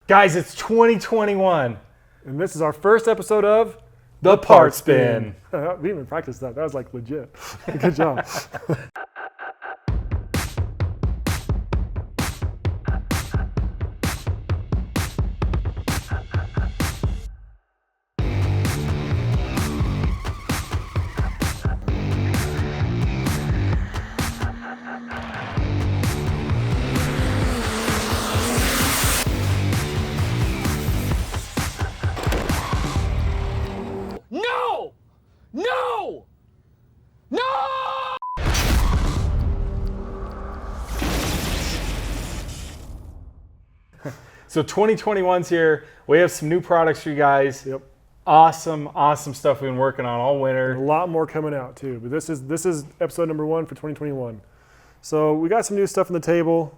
Guys, it's 2021. And this is our first episode of The Part Spin. We even practiced that. That was like legit. Good job. No! No! No! So 2021's here. We have some new products for you guys. Yep. Awesome stuff we've been working on all A winter. lot more coming out too. But this is episode number 1 for 2021. So we got some new stuff on the table.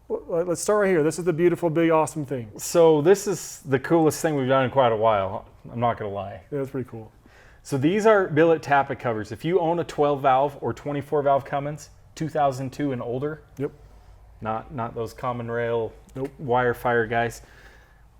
Let's start right here. This is the beautiful, big, awesome thing. So this is the coolest thing we've done in quite a while. I'm not gonna lie. Yeah, that's pretty cool. So these are Billet Tappet covers. If you own a 12 valve or 24 valve Cummins, 2002 and older, Yep. not those common rail Nope. wire fire guys,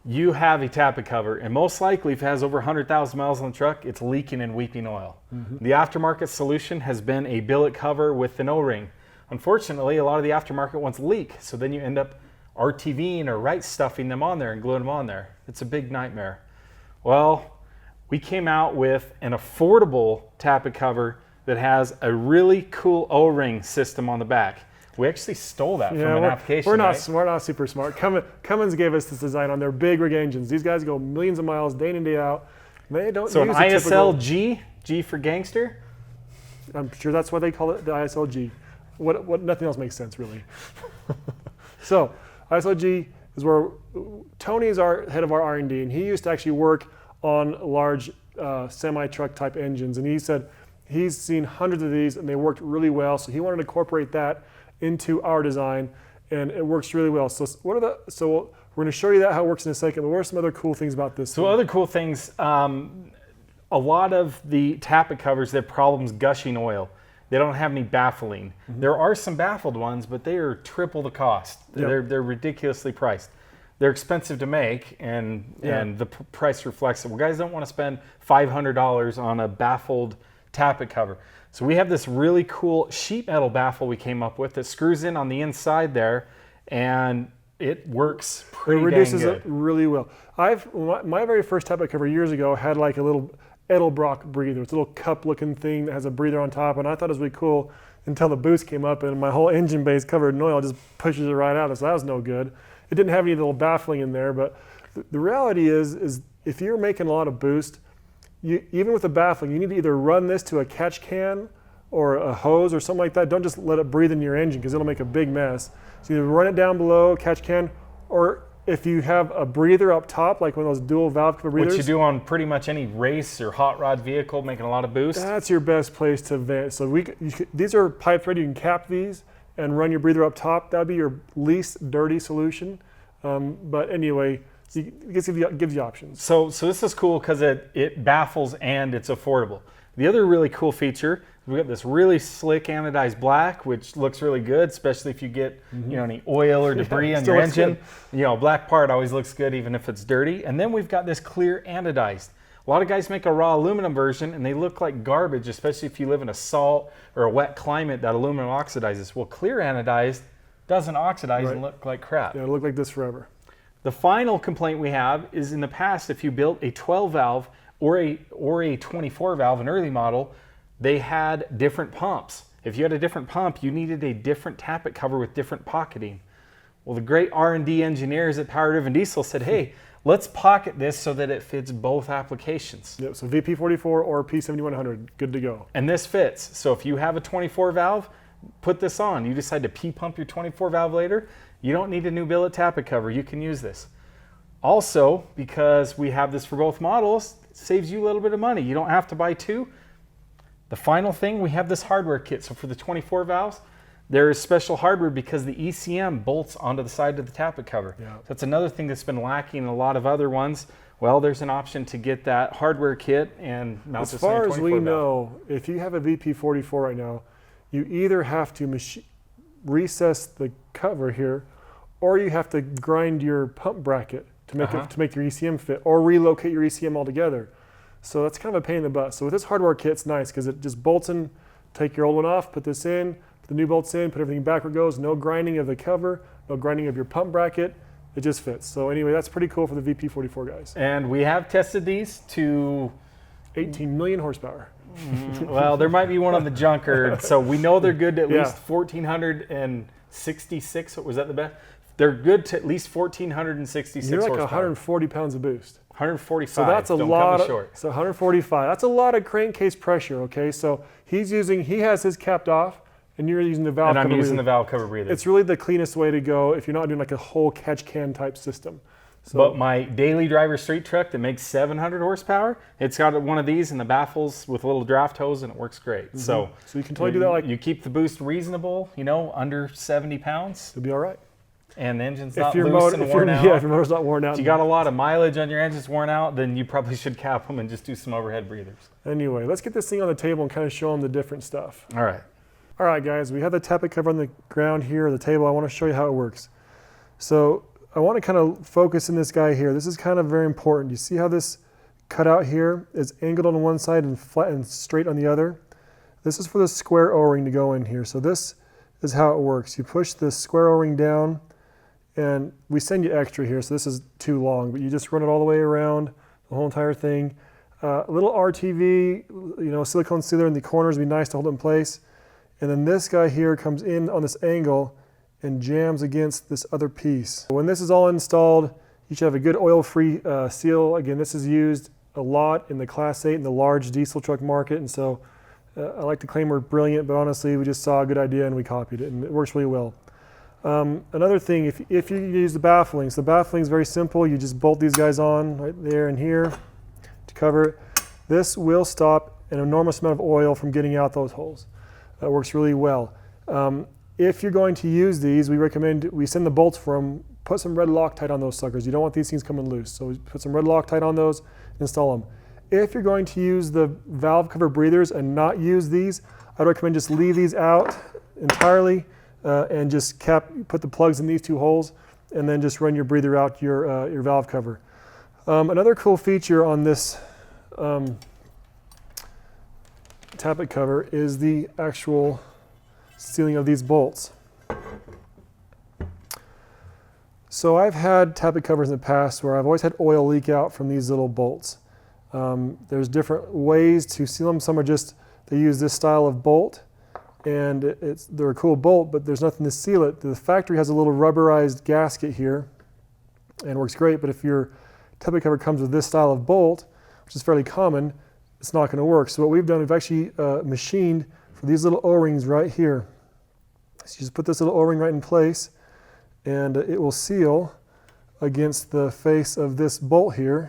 you have a tappet cover, and most likely if it has over 100,000 miles on the truck, it's leaking and weeping oil. The aftermarket solution has been a billet cover with an O-ring. Unfortunately, a lot of the aftermarket ones leak, so then you end up RTVing or right stuffing them on there and gluing them on there. It's a big nightmare. Well, we came out with an affordable tappet cover that has a really cool O-ring system on the back. We actually stole that from an application. We're not right? smart, not super smart. Cummins gave us this design on their big rig engines. These guys go millions of miles day in and day out. They don't So an use a typical, ISLG, G for gangster. I'm sure that's why they call it the ISLG. What nothing else makes sense really. So ISLG is where Tony's our head of our R&D, and he used to actually work on large semi-truck type engines, and he said he's seen hundreds of these and they worked really well, so he wanted to incorporate that into our design, and it works really well. So we're going to show you that how it works in a second, but what are some other cool things about this? So other cool things, a lot of the tappet covers, they have problems gushing oil. They don't have any baffling. There are some baffled ones, but they are triple the cost. Yep. They're ridiculously priced. They're expensive to make, and the price reflects it. Well, guys don't want to spend $500 on a baffled tappet cover. So we have this really cool sheet metal baffle we came up with that screws in on the inside there, and it works pretty dang good. It reduces it really well. My very first tappet cover years ago had like a little Edelbrock breather. It's a little cup-looking thing that has a breather on top, and I thought it was really cool until the boost came up and my whole engine base covered in oil just pushes it right out. So that was no good. It didn't have any little baffling in there, but the reality is if you're making a lot of boost, even with the baffling, you need to either run this to a catch can or a hose or something like that. Don't just let it breathe in your engine because it'll make a big mess. So either run it down below, catch can, or if you have a breather up top, like one of those dual valve breathers. Which you do on pretty much any race or hot rod vehicle, making a lot of boost. That's your best place to vent. So these are pipe thread. You can cap these and run your breather up top. That would be your least dirty solution. But anyway, it gives you options. So this is cool because it baffles and it's affordable. The other really cool feature, we've got this really slick anodized black, which looks really good, especially if you get any oil or debris on your engine. Black part always looks good even if it's dirty. And then we've got this clear anodized. A lot of guys make a raw aluminum version and they look like garbage, especially if you live in a salt or a wet climate that aluminum oxidizes. Well, clear anodized doesn't oxidize and look like crap. Yeah, it'll look like this forever. The final complaint we have is in the past, if you built a 12 valve or a 24 valve, an early model, they had different pumps. If you had a different pump, you needed a different tappet cover with different pocketing. Well, the great R&D engineers at Power Driven Diesel said, hey, let's pocket this so that it fits both applications. Yep, so VP44 or P7100, good to go. And this fits. So if you have a 24 valve, put this on. You decide to P-pump your 24 valve later, you don't need a new billet tappet cover. You can use this. Also, because we have this for both models, it saves you a little bit of money. You don't have to buy two. The final thing, we have this hardware kit. So for the 24 valves, there is special hardware because the ECM bolts onto the side of the tappet cover. Yeah. So that's another thing that's been lacking in a lot of other ones. Well, there's an option to get that hardware kit and mount as this on your 24 valve. As far as we know, if you have a VP44 right now, you either have to recess the cover here, or you have to grind your pump bracket to make your ECM fit, or relocate your ECM altogether. So that's kind of a pain in the butt. So with this hardware kit, it's nice because it just bolts in. Take your old one off, put this in, put the new bolts in, put everything back where it goes. No grinding of the cover, no grinding of your pump bracket. It just fits. So anyway, that's pretty cool for the VP44 guys. And we have tested these to 18 million horsepower. well, there might be one on the junker, so we know they're good to at least 1,466. Was that the best? They're good to at least 1,466 You're like horsepower. 140 pounds of boost. 145. So that's a Don't lot. cut me short. So 145. That's a lot of crankcase pressure. Okay, so he has his capped off, and you're using the valve. And I'm cover using breather. the valve cover breather. It's really the cleanest way to go if you're not doing like a whole catch can type system. So, but my daily driver street truck that makes 700 horsepower, it's got one of these and the baffles with a little draft hose, and it works great. So you can totally do that. Like you keep the boost reasonable, under 70 pounds, you'll be all right. and the engine's not If your loose and worn out. Yeah, if your motor's not worn out. If you got a lot of mileage on your engine's worn out, then you probably should cap them and just do some overhead breathers. Anyway, let's get this thing on the table and kind of show them the different stuff. All right. All right, guys, we have the Tappet cover on the ground here, the table. I want to show you how it works. So I want to kind of focus in this guy here. This is kind of very important. You see how this cutout here is angled on one side and flat and straight on the other? This is for the square O-ring to go in here. So this is how it works. You push the square O-ring down, and we send you extra here, so this is too long, but you just run it all the way around, the whole entire thing. A little RTV, silicone sealer in the corners would be nice to hold it in place. And then this guy here comes in on this angle and jams against this other piece. When this is all installed, you should have a good oil-free seal. Again, this is used a lot in the Class 8 and the large diesel truck market, and so I like to claim we're brilliant, but honestly, we just saw a good idea and we copied it, and it works really well. Another thing, if you use the baffling, so the baffling is very simple. You just bolt these guys on right there and here to cover it. This will stop an enormous amount of oil from getting out those holes. That works really well. If you're going to use these, we recommend we send the bolts for them. Put some red Loctite on those suckers. You don't want these things coming loose. So we put some red Loctite on those, install them. If you're going to use the valve cover breathers and not use these, I'd recommend just leave these out entirely and just put the plugs in these two holes, and then just run your breather out your valve cover. Another cool feature on this Tappet cover is the actual sealing of these bolts. So I've had Tappet covers in the past where I've always had oil leak out from these little bolts. There's different ways to seal them. Some are just, they use this style of bolt, and they're a cool bolt, but there's nothing to seal it. The factory has a little rubberized gasket here and works great, but if your Tappet cover comes with this style of bolt, which is fairly common, it's not going to work. So what we've done, we've actually machined for these little O-rings right here. So you just put this little O-ring right in place, and it will seal against the face of this bolt here.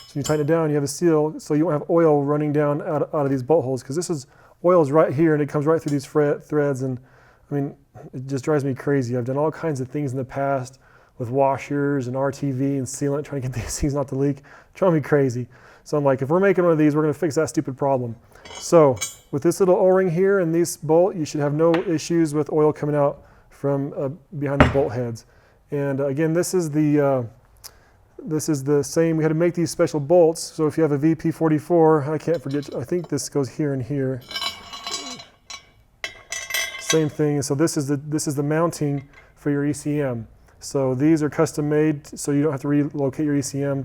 So you tighten it down, you have a seal, so you won't have oil running down out of these bolt holes, because oil is right here and it comes right through these threads, and I mean, it just drives me crazy. I've done all kinds of things in the past with washers and RTV and sealant, trying to get these things not to leak. It's driving me crazy. So I'm like, if we're making one of these, we're going to fix that stupid problem. So with this little O-ring here and this bolt, you should have no issues with oil coming out from behind the bolt heads. And again, this is the same. We had to make these special bolts. So if you have a VP44, I can't forget, I think this goes here and here. Same thing. So this is the mounting for your ECM. So these are custom made, so you don't have to relocate your ECM.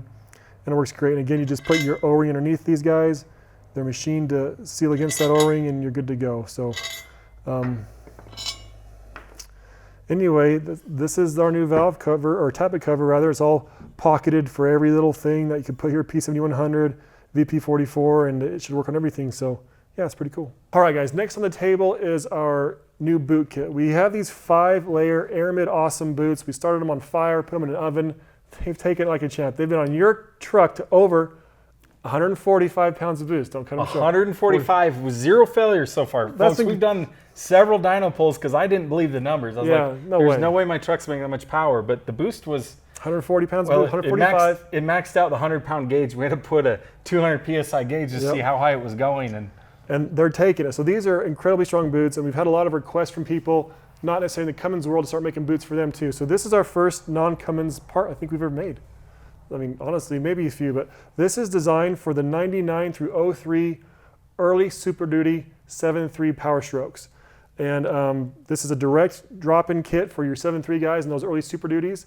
And it works great. And again, you just put your O-ring underneath these guys. They're machined to seal against that O-ring, and you're good to go. So anyway, this is our new valve cover, or Tappet cover rather. It's all pocketed for every little thing that you could put here, P7100, VP44, and it should work on everything. So yeah, it's pretty cool. All right, guys, next on the table is our new boot kit. We have these 5-layer Aramid Awesome boots. We started them on fire, put them in an oven. They've taken it like a champ. They've been on your truck to over 145 pounds of boost. Don't cut them short. 145 with 0 failures so far. Folks, we've done several dyno pulls because I didn't believe the numbers. I was like, there's no way my truck's making that much power. But the boost was 140 pounds of boost, 145. It maxed out the 100-pound gauge. We had to put a 200 PSI gauge to see how high it was going. And they're taking it. So these are incredibly strong boots, and we've had a lot of requests from people, not necessarily in the Cummins world, to start making boots for them too. So this is our first non-Cummins part I think we've ever made. I mean, honestly, maybe a few, but this is designed for the 99 through 03 early Super Duty 7.3 Power Strokes. And this is a direct drop-in kit for your 7.3 guys and those early Super Duties.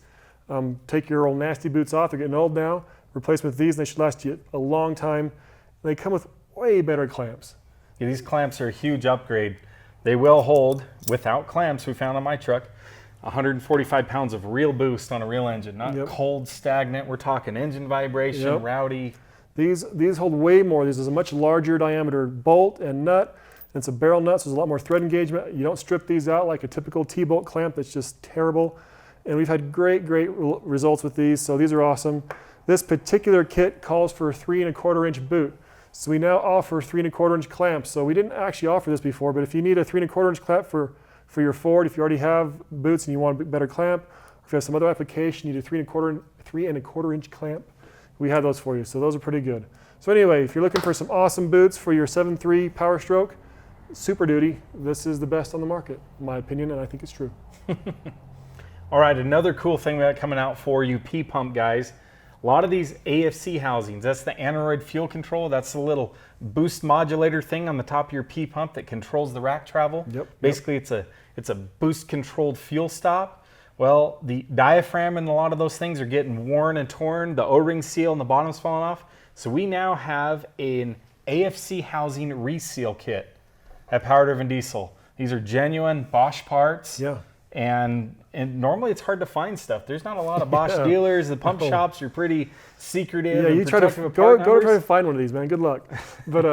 Take your old nasty boots off, they're getting old now. Replace them with these and they should last you a long time. And they come with way better clamps. Yeah, these clamps are a huge upgrade. They will hold, without clamps we found on my truck, 145 pounds of real boost on a real engine, not cold, stagnant. We're talking engine vibration, rowdy. These hold way more. This is a much larger diameter bolt and nut. It's a barrel nut, so there's a lot more thread engagement. You don't strip these out like a typical T-bolt clamp that's just terrible. And we've had great results with these, so these are awesome. This particular kit calls for a 3 1/4 inch boot. So we now offer 3 1/4 inch clamps. So we didn't actually offer this before, but if you need a 3 1/4 inch clamp for your Ford, if you already have boots and you want a better clamp, or if you have some other application, you need a 3 1/4 inch clamp, we have those for you. So those are pretty good. So anyway, if you're looking for some awesome boots for your 7.3 Power Stroke, Super Duty, this is the best on the market, in my opinion, and I think it's true. All right, another cool thing we got coming out for you P-pump guys. A lot of these AFC housings, that's the Android fuel control. That's the little boost modulator thing on the top of your P-pump that controls the rack travel. Basically, it's a boost controlled fuel stop. Well, the diaphragm in a lot of those things are getting worn and torn. The O-ring seal and the bottom's falling off. So we now have an AFC housing reseal kit at Power Driven Diesel. These are genuine Bosch parts. Yeah. And normally it's hard to find stuff. There's not a lot of Bosch dealers. The pump shops are pretty secretive. Yeah, and you try to go try to find one of these, man. Good luck. But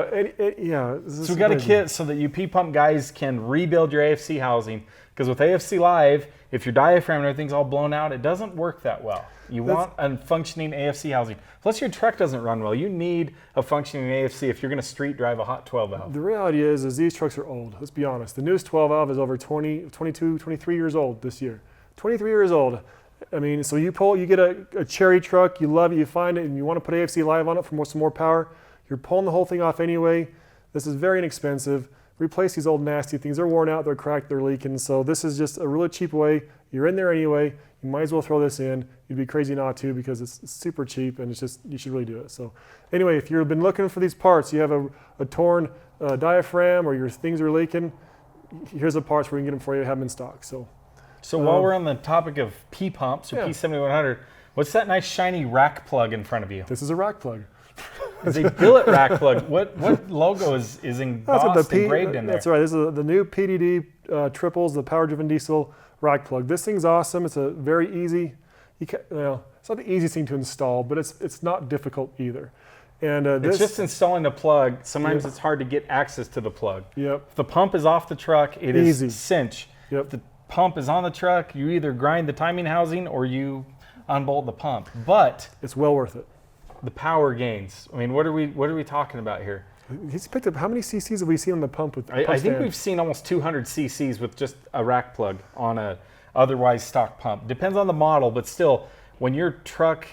yeah. So we got a kit so that you P-pump guys can rebuild your AFC housing. Because with AFC Live, if your diaphragm and everything's all blown out, it doesn't work that well. You want a functioning AFC housing. Plus your truck doesn't run well. You need a functioning AFC if you're going to street drive a hot 12 valve. The reality is these trucks are old. Let's be honest. The newest 12 valve is over 22, 23 years old this year. 23 years old. I mean, so you get a cherry truck, you love it, you find it, and you want to put AFC Live on it for some more power. You're pulling the whole thing off anyway. This is very inexpensive. Replace these old nasty things. They're worn out, they're cracked, they're leaking. So this is just a really cheap way. You're in there anyway. You might as well throw this in. You'd be crazy not to because it's super cheap and it's just, you should really do it. So anyway, if you've been looking for these parts, you have a torn diaphragm or your things are leaking, here's the parts where we can get them for you, have them in stock. So while we're on the topic of P-pumps or P7100, what's that nice shiny rack plug in front of you? This is a rack plug. It's a billet rack plug. What logo is embossed, engraved in there? That's right. This is the new PDD triples, the Power Driven Diesel rack plug. This thing's awesome. It's a very easy, it's not the easiest thing to install, but it's not difficult either. And it's just installing the plug. Sometimes it's hard to get access to the plug. If the pump is off the truck, it is cinch. If the pump is on the truck, you either grind the timing housing or you unbolt the pump. But it's well worth it. The power gains. I mean, what are we talking about here? He's picked up, how many cc's have we seen on the pump with the pump I think we've seen almost 200 cc's with just a rack plug on a otherwise stock pump. Depends on the model, but still, when your truck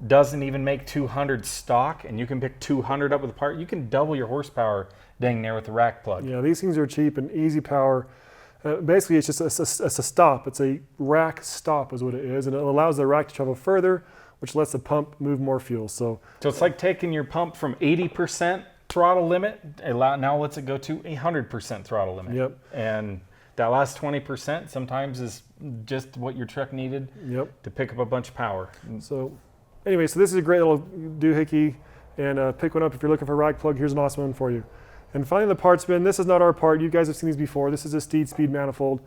doesn't even make 200 stock and you can pick 200 up with a part, you can double your horsepower dang near with the rack plug. Yeah, these things are cheap and easy power. Basically, it's just a stop. It's a rack stop is what it is, and it allows the rack to travel further, which lets the pump move more fuel. So it's like taking your pump from 80% throttle limit, now lets it go to 100% throttle limit. And that last 20% sometimes is just what your truck needed to pick up a bunch of power. So anyway, so this is a great little doohickey, and pick one up if you're looking for a rack plug. Here's an awesome one for you. And finally, the parts bin. This is not our part. You guys have seen these before. This is a Steed speed manifold.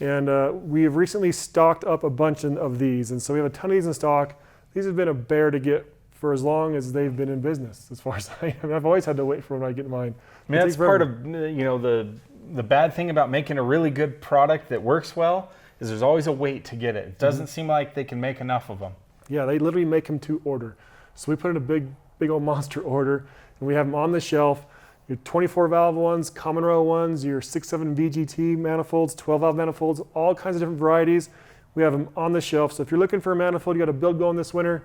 And we have recently stocked up a bunch of these. And so we have a ton of these in stock. These have been a bear to get for as long as they've been in business, as far as I've always had to wait for when I get mine. I mean, that's part of the bad thing about making a really good product that works well is there's always a wait to get it. It doesn't seem like they can make enough of them. Yeah, they literally make them to order. So we put in a big old monster order, and we have them on the shelf. Your 24 valve ones, common row ones, your 6.7 VGT manifolds, 12 valve manifolds, all kinds of different varieties. We have them on the shelf. So if you're looking for a manifold, you got a build going this winter,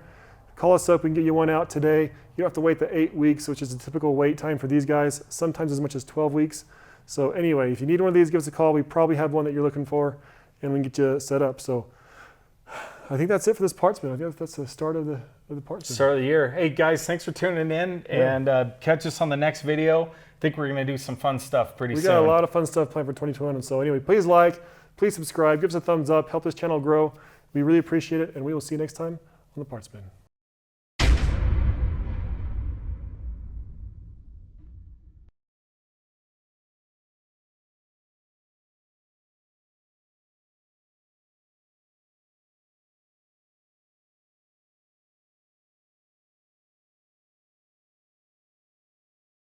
call us up. We can get you one out today. You don't have to wait the 8 weeks, which is the typical wait time for these guys, sometimes as much as 12 weeks. So anyway, if you need one of these, give us a call. We probably have one that you're looking for, and we can get you set up. So I think that's it for this parts bin. I think that's the start of the parts bin. Start of the year. Hey guys, thanks for tuning in, and catch us on the next video. I think we're going to do some fun stuff pretty soon. We got a lot of fun stuff planned for 2021. So anyway, please like, please subscribe, give us a thumbs up, help this channel grow. We really appreciate it, and we will see you next time on the parts bin.